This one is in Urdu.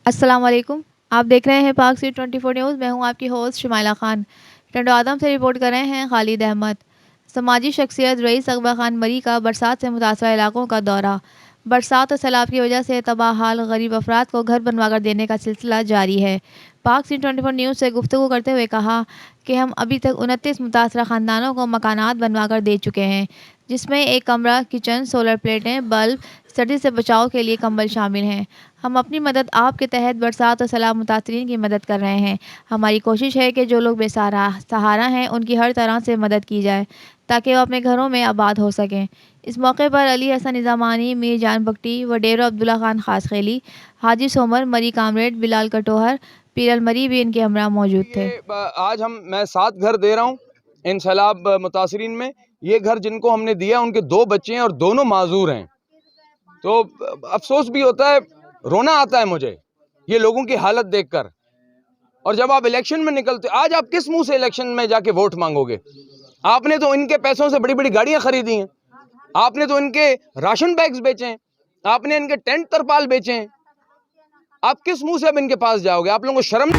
السلام علیکم، آپ دیکھ رہے ہیں پاک سی 24 نیوز۔ میں ہوں آپ کی ہوسٹ شمائلہ خان۔ ٹنڈو آدم سے رپورٹ کر رہے ہیں خالد احمد۔ سماجی شخصیت رئیس اقبا خان مری کا برسات سے متاثرہ علاقوں کا دورہ۔ برسات اور سیلاب کی وجہ سے تباہ حال غریب افراد کو گھر بنوا کر دینے کا سلسلہ جاری ہے۔ پاک سی 24 نیوز سے گفتگو کرتے ہوئے کہا کہ ہم ابھی تک 29 متاثرہ خاندانوں کو مکانات بنوا کر دے چکے ہیں، جس میں ایک کمرہ، کچن، سولر پلیٹیں، بلب، سردی سے بچاؤ کے لیے کمبل شامل ہیں۔ ہم اپنی مدد آپ کے تحت برسات اور سیلاب متاثرین کی مدد کر رہے ہیں۔ ہماری کوشش ہے کہ جو لوگ بے سہارا ہیں ان کی ہر طرح سے مدد کی جائے تاکہ وہ اپنے گھروں میں آباد ہو سکیں۔ اس موقع پر علی حسن نظامانی، میر جان بگٹی، وڈیرو عبداللہ خان خاص خیلی، حاجی سومر، مری کامریڈ، بلال کٹوہر، پیر المری بھی ان کے ہمراہ موجود تھے۔ آج میں 7 گھر دے رہا ہوں ان سیلاب متاثرین میں۔ یہ گھر جن کو ہم نے دیا ان کے 2 بچے ہیں اور دونوں معذور ہیں، تو افسوس بھی ہوتا ہے، رونا آتا ہے مجھے یہ لوگوں کی حالت دیکھ کر۔ اور جب آپ الیکشن میں نکلتے، آج آپ کس منہ سے الیکشن میں جا کے ووٹ مانگو گے؟ آپ نے تو ان کے پیسوں سے بڑی بڑی گاڑیاں خریدی ہیں، آپ نے تو ان کے راشن بیگز بیچے ہیں، آپ نے ان کے ٹینٹ ترپال بیچے ہیں۔ آپ کس منہ سے اب ان کے پاس جاؤ گے؟ آپ لوگوں کو شرم